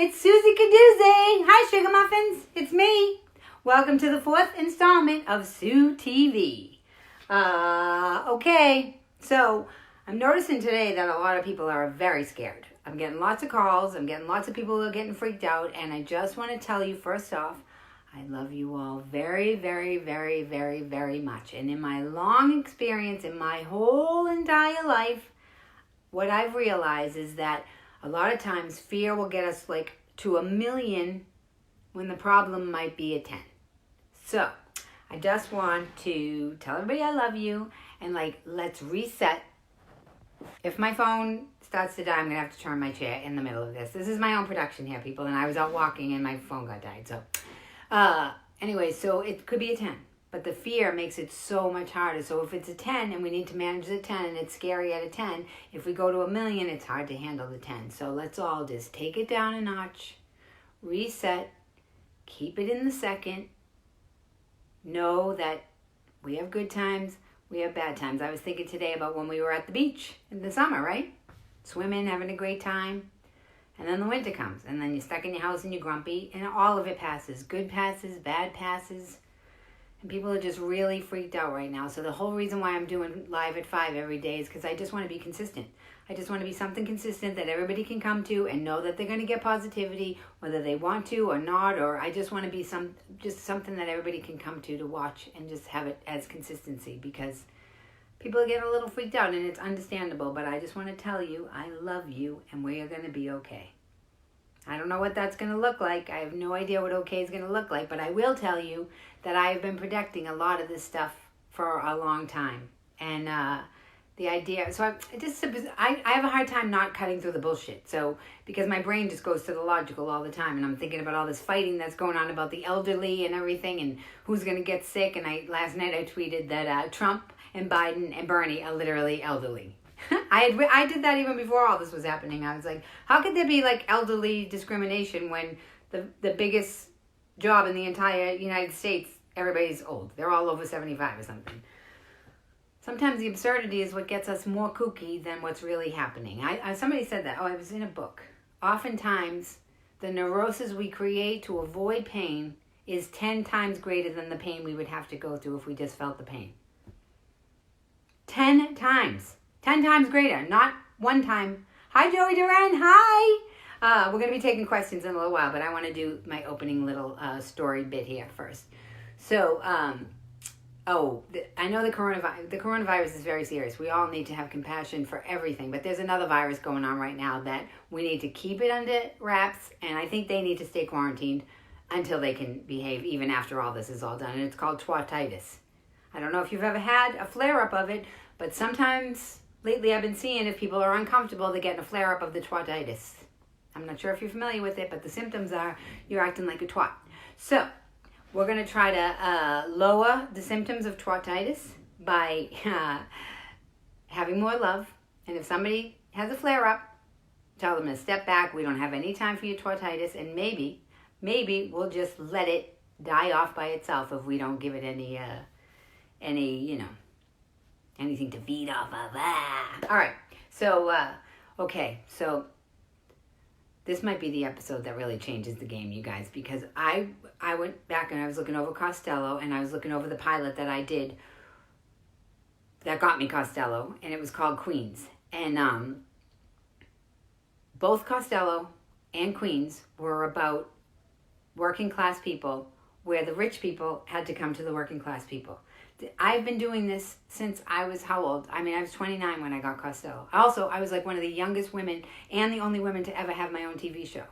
It's Susie Kadoozy. Hi, Sugar Muffins. It's me. Welcome to the 4th installment of SueTV. Okay, so I'm noticing today that a lot of people are very scared. I'm getting lots of calls. I'm getting lots of people who are getting freaked out. And I just want to tell you, first off, I love you all very, very, very, very, very much. And in my long experience, in my whole entire life, what I've realized is that a lot of times fear will get us like to 1,000,000 when the problem might be a 10. So I just want to tell everybody I love you and let's reset. If my phone starts to die, I'm going to have to turn my chair in the middle of this. This is my own production here, people, and I was out walking and my phone got died. So anyway, so it could be a 10. But the fear makes it so much harder. So if it's a 10 and we need to manage the 10 and it's scary at a 10, if we go to 1,000,000, it's hard to handle the 10. So let's all just take it down a notch, reset, keep it in the second. Know that we have good times, we have bad times. I was thinking today about when we were at the beach in the summer, right? Swimming, having a great time. And then the winter comes and then you're stuck in your house and you're grumpy and all of it passes. Good passes, bad passes. And people are just really freaked out right now. So the whole reason why I'm doing live at 5 every day is because I just want to be consistent. I just want to be something consistent that everybody can come to and know that they're going to get positivity, whether they want to or not. Or I just want to be just something that everybody can come to watch and just have it as consistency, because people are getting a little freaked out and it's understandable. But I just want to tell you, I love you and we are going to be okay. I don't know what that's going to look like. I have no idea what okay is going to look like, but I will tell you that I have been predicting a lot of this stuff for a long time. And the idea, so I have a hard time not cutting through the bullshit. So, because my brain just goes to the logical all the time, and I'm thinking about all this fighting that's going on about the elderly and everything, and who's going to get sick. And last night I tweeted that Trump and Biden and Bernie are literally elderly. I did that even before all this was happening. I was like, how could there be like elderly discrimination when the biggest job in the entire United States, everybody's old. They're all over 75 or something. Sometimes the absurdity is what gets us more kooky than what's really happening. Somebody said that. I was in a book. Oftentimes, the neurosis we create to avoid pain is 10 times greater than the pain we would have to go through if we just felt the pain. 10 times. 10 times greater, not one time. Hi, Joey Duran. Hi. We're going to be taking questions in a little while, but I want to do my opening little story bit here first. So, I know the coronavirus is very serious. We all need to have compassion for everything, but there's another virus going on right now that we need to keep it under wraps, and I think they need to stay quarantined until they can behave, even after all this is all done, and it's called twatitis. I don't know if you've ever had a flare-up of it, but sometimes lately I've been seeing if people are uncomfortable, they're getting a flare-up of the twatitis. I'm not sure if you're familiar with it, but the symptoms are you're acting like a twat. So we're going to try to lower the symptoms of twatitis by having more love. And if somebody has a flare-up, tell them to step back. We don't have any time for your twatitis. And maybe we'll just let it die off by itself if we don't give it anything to feed off of. All right. So, okay. So this might be the episode that really changes the game, you guys, because I went back and I was looking over Costello, and I was looking over the pilot that I did that got me Costello, and it was called Queens. And both Costello and Queens were about working class people, where the rich people had to come to the working class people. I've been doing this since I was how old? I was 29 when I got Costello. Also, I was like one of the youngest women and the only woman to ever have my own TV show.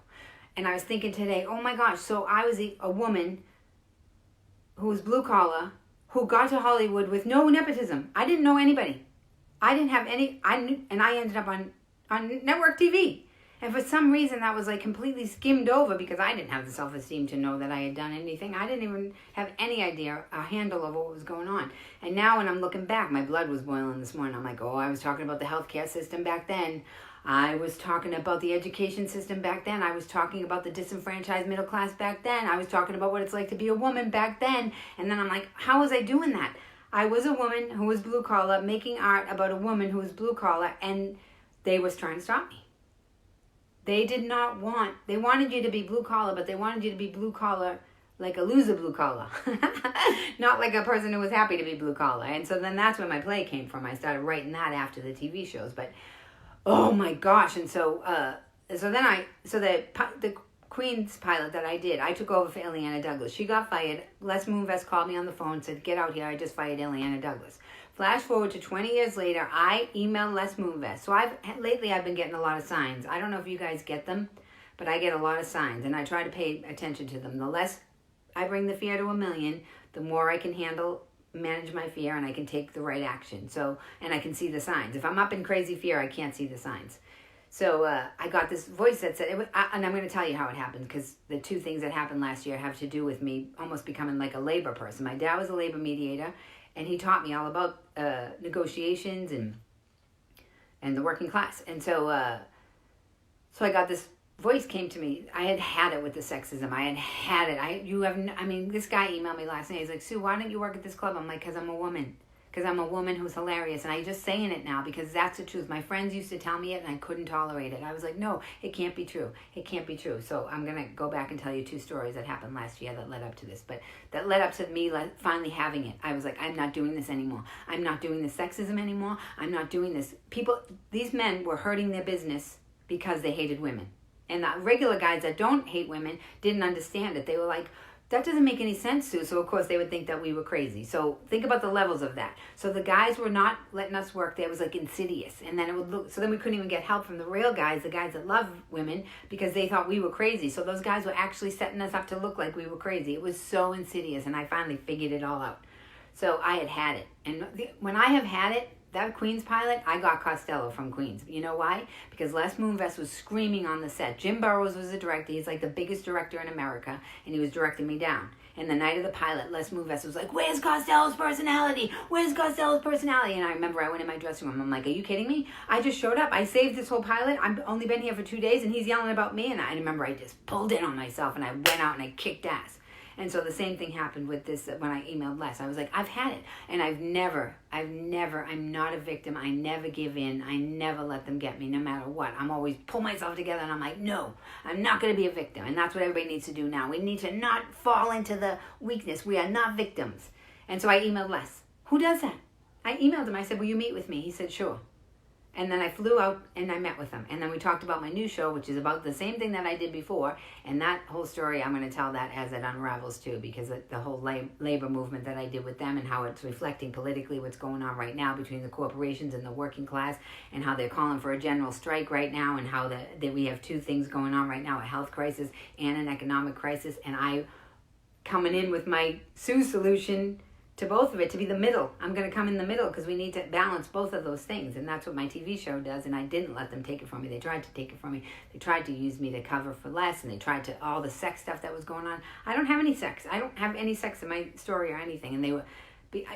And I was thinking today, oh my gosh, so I was a woman who was blue collar, who got to Hollywood with no nepotism. I didn't know anybody. I didn't have any, and I ended up on network TV. And for some reason, that was like completely skimmed over because I didn't have the self-esteem to know that I had done anything. I didn't even have any idea, a handle of what was going on. And now when I'm looking back, my blood was boiling this morning. I'm like, I was talking about the healthcare system back then. I was talking about the education system back then. I was talking about the disenfranchised middle class back then. I was talking about what it's like to be a woman back then. And then I'm like, how was I doing that? I was a woman who was blue collar making art about a woman who was blue collar, and they was trying to stop me. They did not want, they wanted you to be blue collar, but they wanted you to be blue collar like a loser blue collar. Not like a person who was happy to be blue collar. And so then that's where my play came from. I started writing that after the TV shows. But, oh my gosh. And so, the Queen's pilot that I did, I took over for Ileana Douglas. She got fired. Les Moonves called me on the phone and said, get out here, I just fired Ileana Douglas. Flash forward to 20 years later, I emailed Les Moonves. So lately I've been getting a lot of signs. I don't know if you guys get them, but I get a lot of signs, and I try to pay attention to them. The less I bring the fear to 1,000,000, the more I can manage my fear, and I can take the right action. So, and I can see the signs. If I'm up in crazy fear, I can't see the signs. So I got this voice that said, and I'm going to tell you how it happened, because the two things that happened last year have to do with me almost becoming like a labor person. My dad was a labor mediator, and he taught me all about negotiations and the working class. And so I got this voice came to me. I had it with the sexism. I had it. This guy emailed me last night. He's like, Sue, why don't you work at this club? I'm like, because I'm a woman. Because I'm a woman who's hilarious. And I'm just saying it now because that's the truth. My friends used to tell me it and I couldn't tolerate it. I was like, no, it can't be true. It can't be true. So I'm going to go back and tell you 2 stories that happened last year that led up to this. But that led up to me finally having it. I was like, I'm not doing this anymore. I'm not doing this sexism anymore. I'm not doing this. These men were hurting their business because they hated women. And the regular guys that don't hate women didn't understand it. They were like, that doesn't make any sense, Sue. So, of course, they would think that we were crazy. So, think about the levels of that. So, the guys were not letting us work there. It was like insidious. And then so then we couldn't even get help from the real guys, the guys that love women, because they thought we were crazy. So, those guys were actually setting us up to look like we were crazy. It was so insidious. And I finally figured it all out. So, I had it. And when I have had it, that Queen's pilot, I got Costello from Queens. You know why? Because Les Moonves was screaming on the set. Jim Burrows was the director. He's like the biggest director in America, and he was directing me down. And the night of the pilot, Les Moonves was like, where's Costello's personality? Where's Costello's personality? And I remember I went in my dressing room. I'm like, are you kidding me? I just showed up. I saved this whole pilot. I've only been here for 2 days, and he's yelling about me. And I remember I just pulled in on myself, and I went out and I kicked ass. And so the same thing happened with this when I emailed Les. I was like, I've had it. And I'm not a victim. I never give in. I never let them get me no matter what. I'm always pull myself together and I'm like, no, I'm not going to be a victim. And that's what everybody needs to do now. We need to not fall into the weakness. We are not victims. And so I emailed Les. Who does that? I emailed him. I said, will you meet with me? He said, sure. And then I flew out and I met with him. And then we talked about my new show, which is about the same thing that I did before. And that whole story, I'm going to tell that as it unravels too, because the whole labor movement that I did with them and how it's reflecting politically what's going on right now between the corporations and the working class, and how they're calling for a general strike right now, and how that we have 2 things going on right now, a health crisis and an economic crisis. And I coming in with my Sue solution to both of it, to be the middle. I'm going to come in the middle because we need to balance both of those things. And that's what my TV show does. And I didn't let them take it from me. They tried to take it from me. They tried to use me to cover for less. And they tried to, all the sex stuff that was going on. I don't have any sex. I don't have any sex in my story or anything. And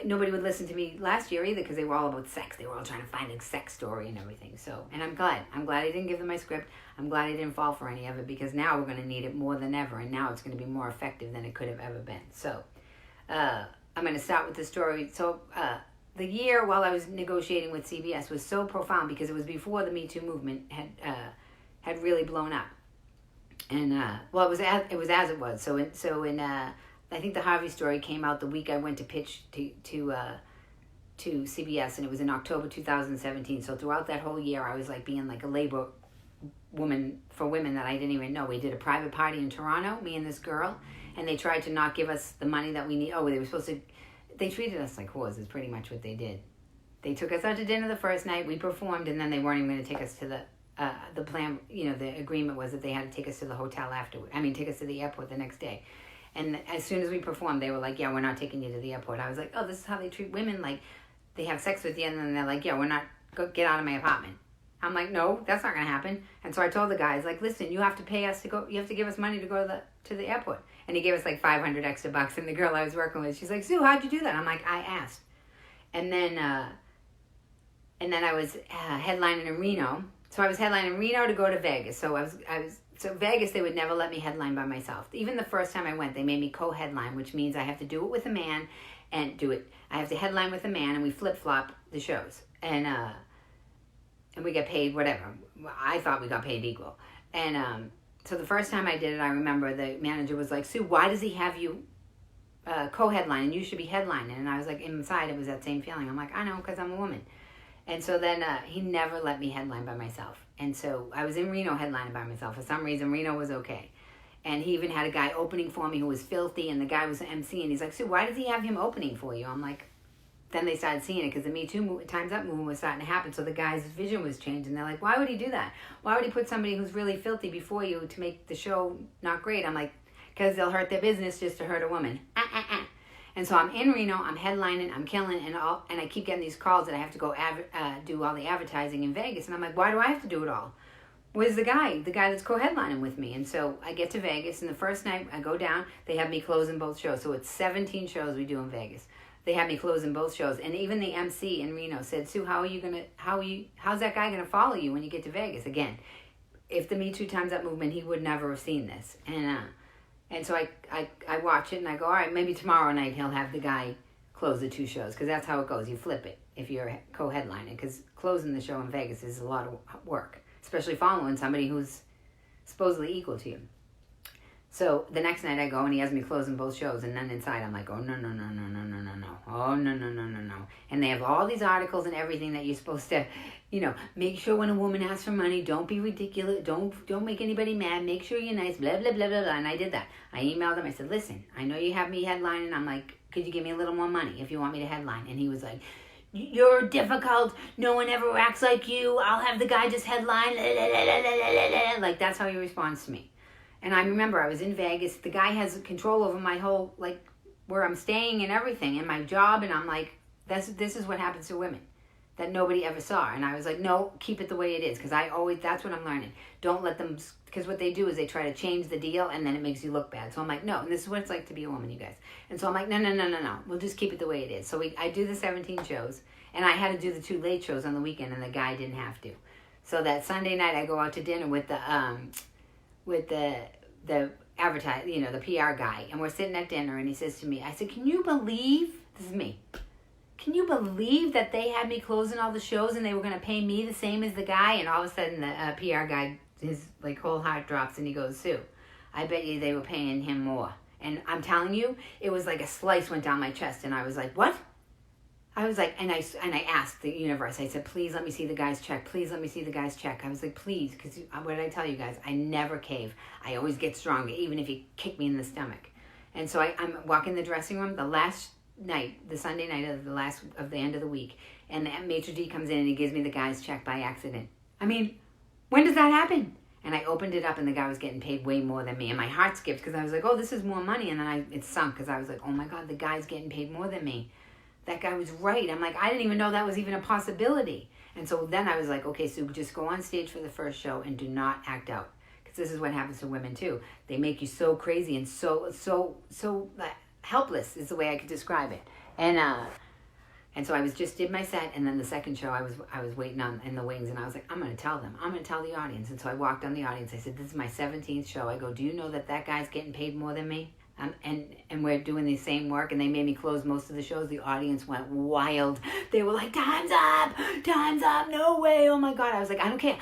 nobody would listen to me last year either because they were all about sex. They were all trying to find a sex story and everything. So, and I'm glad. I didn't give them my script. I'm glad I didn't fall for any of it, because now we're going to need it more than ever. And now it's going to be more effective than it could have ever been. So, I'm going to start with the story. So the year while I was negotiating with CBS was so profound because it was before the Me Too movement had really blown up. And it was as it was. So in I think the Harvey story came out the week I went to pitch to CBS, and it was in October 2017. So throughout that whole year, I was like being like a labor woman for women that I didn't even know. We did a private party in Toronto, me and this girl. And they tried to not give us the money that we need. Oh, they treated us like whores is pretty much what they did. They took us out to dinner the first night. We performed, and then they weren't even going to take us to the plan. The agreement was that they had to take us to the hotel afterward. Take us to the airport the next day. And as soon as we performed, they were like, yeah, we're not taking you to the airport. I was like, oh, this is how they treat women. Like, they have sex with you, and then they're like, yeah, get out of my apartment. I'm like, no, that's not going to happen. And so I told the guys, like, listen, you have to pay us to go. You have to give us money to go to the airport. And he gave us like $500 extra bucks. And the girl I was working with, she's like, Sue, how'd you do that? I'm like, I asked. And then I was headlining in Reno. So I was headlining in Reno to go to Vegas. So so Vegas, they would never let me headline by myself. Even the first time I went, they made me co-headline, which means I have to do it with a man and do it. I have to headline with a man, and we flip-flop the shows. And and we get paid whatever. I thought we got paid equal. And so the first time I did it, I remember the manager was like, Sue, why does he have you co-headline and you should be headlining? And I was like, inside it was that same feeling. I'm like, I know, because I'm a woman. And so then he never let me headline by myself. And so I was in Reno headlining by myself. For some reason, Reno was okay. And he even had a guy opening for me who was filthy, and the guy was an MC, and he's like, Sue, why does he have him opening for you? I'm like, then they started seeing it because the Me Too Time's Up movement was starting to happen. So the guy's vision was changed, and they're like, why would he do that? Why would he put somebody who's really filthy before you to make the show not great? I'm like, because they'll hurt their business just to hurt a woman. And so I'm in Reno, I'm headlining, I'm killing, and I keep getting these calls that I have to go do all the advertising in Vegas. And I'm like, why do I have to do it all? Where's the guy that's co-headlining with me? And so I get to Vegas, and the first night I go down, they have me closing both shows. So it's 17 shows we do in Vegas. They had me closing both shows. And even the MC in Reno said, Sue, how's that guy gonna follow you when you get to Vegas? Again, if the Me Too Time's Up movement, he would never have seen this. And so I watch it, and I go, all right, maybe tomorrow night he'll have the guy close the 2 shows, because that's how it goes. You flip it if you're co-headlining, because closing the show in Vegas is a lot of work, especially following somebody who's supposedly equal to you. So the next night I go, and he has me closing both shows, and then inside I'm like, oh, no. Oh, no. And they have all these articles and everything that you're supposed to, make sure when a woman asks for money, don't be ridiculous, don't make anybody mad, make sure you're nice, blah, blah, blah, blah, blah. And I did that. I emailed him, I said, listen, I know you have me headlining. I'm like, could you give me a little more money if you want me to headline? And he was like, you're difficult, no one ever acts like you, I'll have the guy just headline, like that's how he responds to me. And I remember I was in Vegas, the guy has control over my whole, where I'm staying and everything, and my job, and I'm like, this is what happens to women that nobody ever saw. And I was like, no, keep it the way it is, because that's what I'm learning. Don't let them, because what they do is they try to change the deal, and then it makes you look bad. So I'm like, no, and this is what it's like to be a woman, you guys. And so I'm like, no, we'll just keep it the way it is. So I do the 17 shows, and I had to do the 2 late shows on the weekend, and the guy didn't have to. So that Sunday night, I go out to dinner with the advertise, the PR guy, and we're sitting at dinner, and he says to me, I said, can you believe, this is me, can you believe that they had me closing all the shows and they were going to pay me the same as the guy? And all of a sudden the PR guy, his whole heart drops, and he goes, Sue, I bet you they were paying him more. And I'm telling you, it was like a slice went down my chest, and I was like, what? I was like, and I asked the universe, I said, please let me see the guy's check. Please let me see the guy's check. I was like, please, because what did I tell you guys? I never cave. I always get stronger, even if you kick me in the stomach. And so I'm walking the dressing room the last night, the Sunday night of the end of the week, and the maitre d' comes in and he gives me the guy's check by accident. I mean, when does that happen? And I opened it up, and the guy was getting paid way more than me, and my heart skipped because I was like, oh, this is more money. And then it sunk because I was like, oh my God, the guy's getting paid more than me. That guy was right. I'm like, I didn't even know that was even a possibility. And so then I was like, okay, Sue, just go on stage for the first show and do not act out. Because this is what happens to women too. They make you so crazy and so helpless is the way I could describe it. And so I did my set, and then the second show I was waiting on in the wings, and I was like, I'm going to tell them. I'm going to tell the audience. And so I walked on the audience. I said, this is my 17th show. I go, do you know that guy's getting paid more than me? And we're doing the same work, and they made me close most of the shows. The audience went wild. They were like, time's up, no way, oh my God. I was like, I don't care,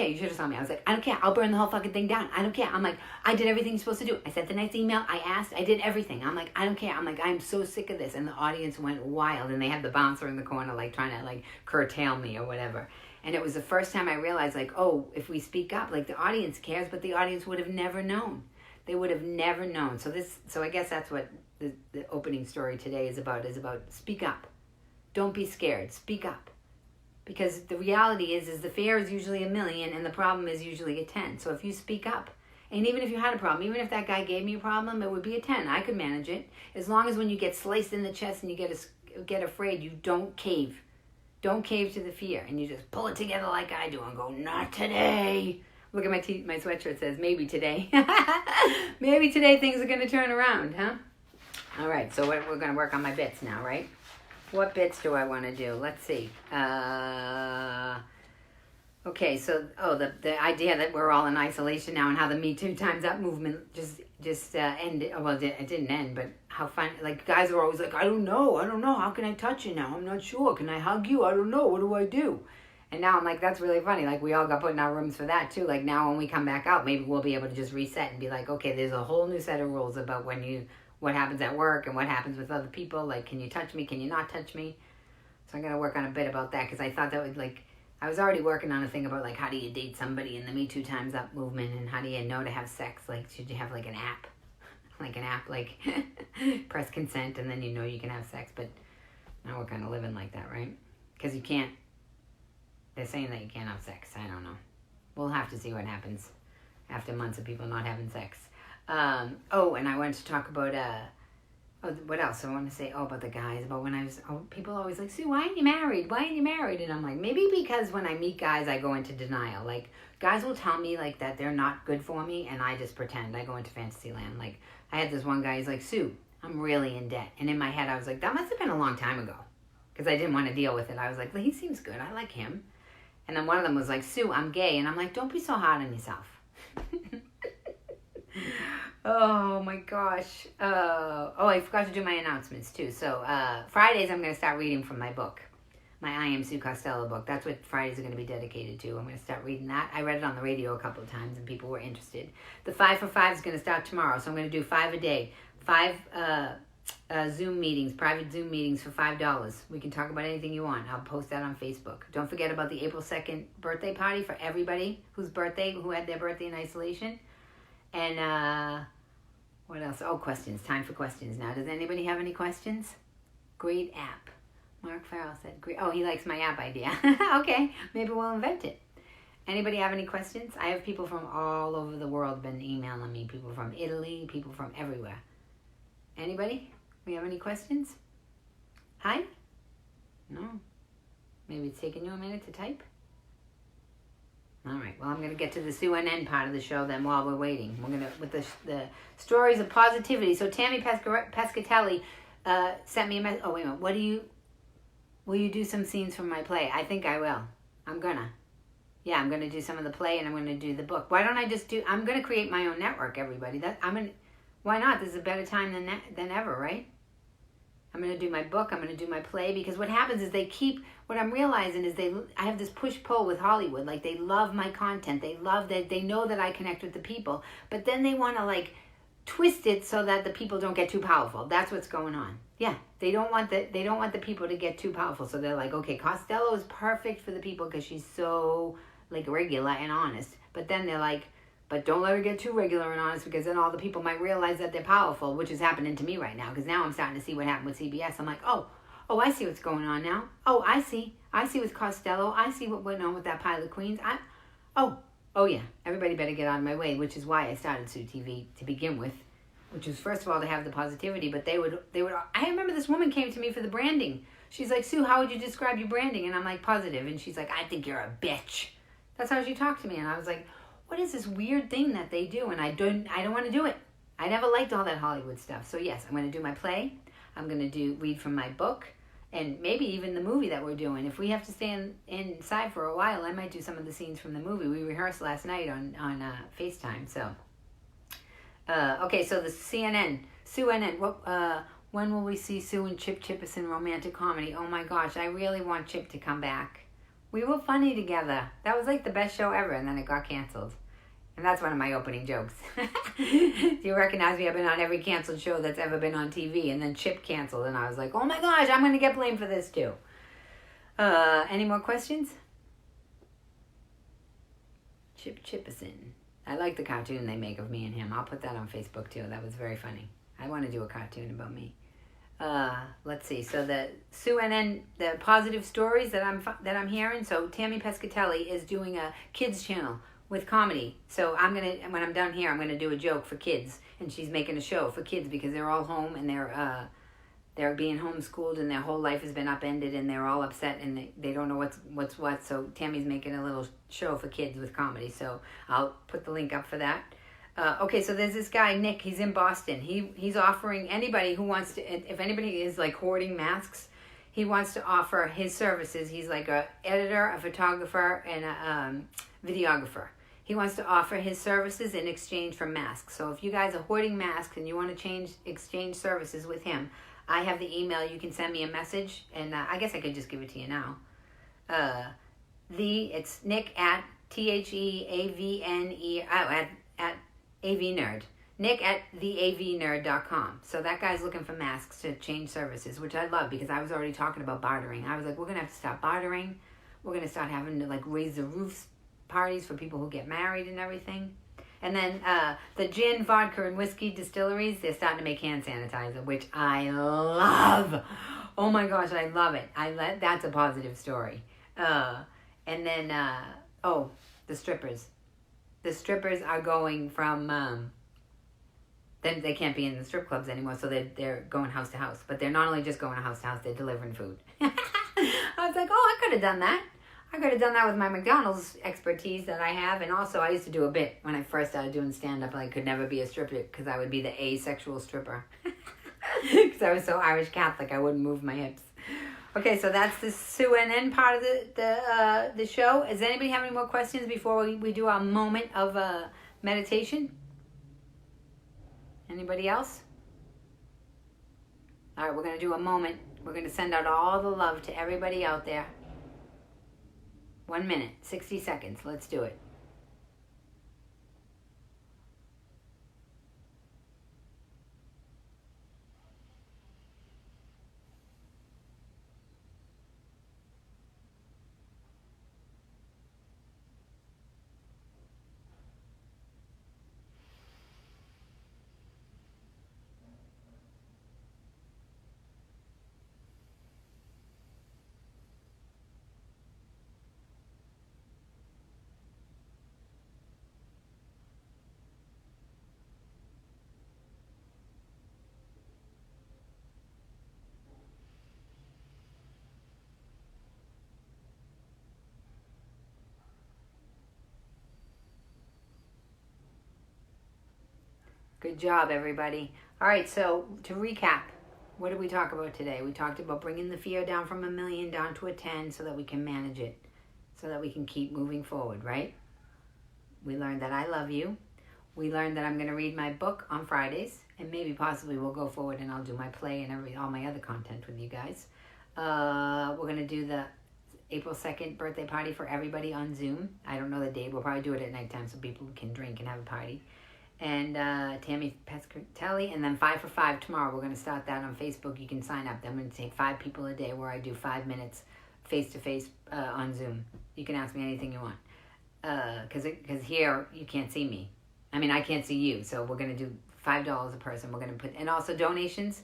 you should have saw me. I was like, I don't care, I'll burn the whole fucking thing down, I don't care. I'm like, I did everything you're supposed to do. I sent the nice email, I asked, I did everything. I'm like, I don't care. I'm like, I'm so sick of this. And the audience went wild, and they had the bouncer in the corner trying to curtail me or whatever. And it was the first time I realized oh, if we speak up, the audience cares, but the audience would have never known. They would have never known. So I guess that's what the opening story today is about speak up. Don't be scared. Speak up. Because the reality is the fare is usually $1 million, and the problem is usually a 10. So if you speak up, and even if you had a problem, even if that guy gave me a problem, it would be a 10. I could manage it. As long as when you get sliced in the chest and you get afraid, you don't cave. Don't cave to the fear, and you just pull it together like I do and go, not today. Look at my sweatshirt says, maybe today. Maybe today things are going to turn around, huh? All right, so we're going to work on my bits now, right? What bits do I want to do? Let's see. Okay, so, the idea that we're all in isolation now, and how the Me Too Time's Up movement just ended. Well, it didn't end, but how fun. Guys are always like, I don't know. How can I touch you now? I'm not sure. Can I hug you? I don't know. What do I do? And now I'm like, that's really funny. Like, we all got put in our rooms for that, too. Like, now when we come back out, maybe we'll be able to just reset and be like, okay, there's a whole new set of rules about what happens at work and what happens with other people. Like, can you touch me? Can you not touch me? So I'm going to work on a bit about that because I thought that would, like, I was already working on a thing about, like, how do you date somebody in the Me Too Time's Up movement, and how do you know to have sex? Like, should you have, like, an app? Like, press consent, and then you know you can have sex. But now we're kind of living like that, right? Because you can't. They're saying that you can't have sex. I don't know. We'll have to see what happens after months of people not having sex. And I wanted to talk about, what else? I want to say, about the guys, about when people always like, Sue, why aren't you married? Why aren't you married? And I'm like, maybe because when I meet guys, I go into denial. Like, guys will tell me, like, that they're not good for me, and I just pretend. I go into fantasy land. Like, I had this one guy, he's like, Sue, I'm really in debt. And in my head, I was like, that must have been a long time ago. Because I didn't want to deal with it. I was like, well, he seems good. I like him. And then one of them was like, Sue, I'm gay. And I'm like, don't be so hard on yourself. Oh, my gosh. I forgot to do my announcements, too. So, Fridays, I'm going to start reading from my book. My I Am Sue Costello book. That's what Fridays are going to be dedicated to. I'm going to start reading that. I read it on the radio a couple of times, and people were interested. The 5 for 5 is going to start tomorrow. So I'm going to do 5 a day. 5 Zoom meetings, private Zoom meetings for $5. We can talk about anything you want. I'll post that on Facebook. Don't forget about the April 2nd birthday party for everybody who had their birthday in isolation. And what else? Oh, questions. Time for questions now. Does anybody have any questions? Great app. Mark Farrell said, great. Oh, he likes my app idea. Okay, maybe we'll invent it. Anybody have any questions? I have people from all over the world been emailing me. People from Italy, people from everywhere. Anybody? We have any questions? Hi? No. Maybe it's taking you a minute to type? All right. Well, I'm going to get to the CNN part of the show then while we're waiting. We're going to, with the stories of positivity. So Tammy Pescatelli sent me a message. Oh, wait a minute. Will you do some scenes from my play? I think I will. I'm going to. Yeah, I'm going to do some of the play and I'm going to do the book. Why don't I just I'm going to create my own network, everybody. Why not? This is a better time than ever, right? I'm going to do my book. I'm going to do my play because what happens is what I'm realizing is I have this push-pull with Hollywood. Like, they love my content. They love that. They know that I connect with the people. But then they want to, like, twist it so that the people don't get too powerful. That's what's going on. Yeah, they don't want the people to get too powerful. So they're like, okay, Costello is perfect for the people because she's so, like, regular and honest. But then they're like, but don't let her get too regular and honest because then all the people might realize that they're powerful, which is happening to me right now because now I'm starting to see what happened with CBS. I'm like, oh, I see what's going on now. Oh, I see with Costello. I see what went on with that pile of queens. Oh yeah, everybody better get out of my way, which is why I started SueTV to begin with, which was first of all to have the positivity, but they would. I remember this woman came to me for the branding. She's like, Sue, how would you describe your branding? And I'm like, positive. And she's like, I think you're a bitch. That's how she talked to me. And I was like, what is this weird thing that they do? And I don't want to do it. I never liked all that Hollywood stuff. So yes, I'm going to do my play. I'm going to read from my book. And maybe even the movie that we're doing. If we have to stay inside for a while, I might do some of the scenes from the movie. We rehearsed last night on FaceTime. So, okay, so the CNN. When will we see Sue and Chip Chipperson romantic comedy? Oh my gosh, I really want Chip to come back. We were funny together. That was like the best show ever, and then it got canceled. And that's one of my opening jokes. Do you recognize me? I've been on every canceled show that's ever been on TV, and then Chip canceled, and I was like, oh my gosh, I'm going to get blamed for this too. Any more questions? Chip Chipperson. I like the cartoon they make of me and him. I'll put that on Facebook too. That was very funny. I want to do a cartoon about me. Let's see. So the CNN, the positive stories that I'm hearing. So Tammy Pescatelli is doing a kids channel with comedy. So when I'm done here, I'm gonna do a joke for kids, and she's making a show for kids because they're all home and they're being homeschooled and their whole life has been upended and they're all upset and they don't know what's what. So Tammy's making a little show for kids with comedy. So I'll put the link up for that. Okay, so there's this guy, Nick. He's in Boston. He's offering anybody who wants to, if anybody is like hoarding masks, he wants to offer his services. He's like a editor, a photographer, and a videographer. He wants to offer his services in exchange for masks. So if you guys are hoarding masks and you want to exchange services with him, I have the email. You can send me a message, and I guess I could just give it to you now. it's Nick at THEAVNE, at AV Nerd. Nick at theavnerd.com. So that guy's looking for masks to change services, which I love because I was already talking about bartering. I was like, we're going to have to stop bartering. We're going to start having to like raise the roofs parties for people who get married and everything. And then the gin, vodka, and whiskey distilleries, they're starting to make hand sanitizer, which I love. Oh my gosh, I love it. That's a positive story. And then, the strippers. The strippers are going from, then they can't be in the strip clubs anymore, so they're going house to house. But they're not only just going house to house, they're delivering food. I was like, I could have done that. I could have done that with my McDonald's expertise that I have. And also, I used to do a bit when I first started doing stand-up. I could never be a stripper because I would be the asexual stripper. Because I was so Irish Catholic, I wouldn't move my hips. Okay, so that's the SueNN part of the show. Does anybody have any more questions before we do our moment of meditation? Anybody else? All right, we're going to do a moment. We're going to send out all the love to everybody out there. 1 minute, 60 seconds. Let's do it. Good job, everybody. All right, so to recap, what did we talk about today? We talked about bringing the fear down from 1 million down to a 10 so that we can manage it, so that we can keep moving forward, right? We learned that I love you. We learned that I'm going to read my book on Fridays, and maybe possibly we'll go forward and I'll do my play and all my other content with you guys. We're going to do the April 2nd birthday party for everybody on Zoom. I don't know the date. We'll probably do it at nighttime so people can drink and have a party. And Tammy Pescatelli, and then 5 for 5 tomorrow. We're going to start that on Facebook. You can sign up. I'm going to take 5 people a day where I do 5 minutes face-to-face on Zoom. You can ask me anything you want. Because here, you can't see me. I mean, I can't see you. So we're going to do $5 a person. We're going to put, and also donations.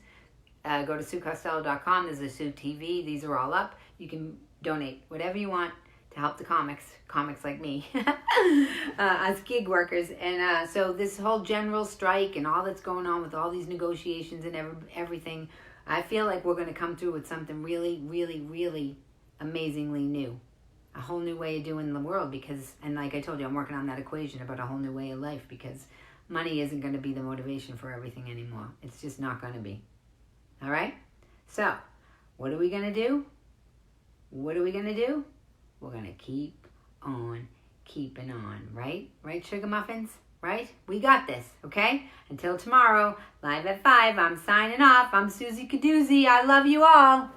Go to SueCostello.com. There's a SueTV. These are all up. You can donate whatever you want to help the comics like me, us gig workers. And so this whole general strike and all that's going on with all these negotiations and everything, I feel like we're going to come through with something really, really, really amazingly new. A whole new way of doing the world because, and like I told you, I'm working on that equation about a whole new way of life because money isn't going to be the motivation for everything anymore. It's just not going to be. All right? So, what are we going to do? What are we going to do? We're going to keep on keeping on, right? Right, Sugar Muffins? Right? We got this, okay? Until tomorrow, live at 5, I'm signing off. I'm Susie Cadoozy. I love you all.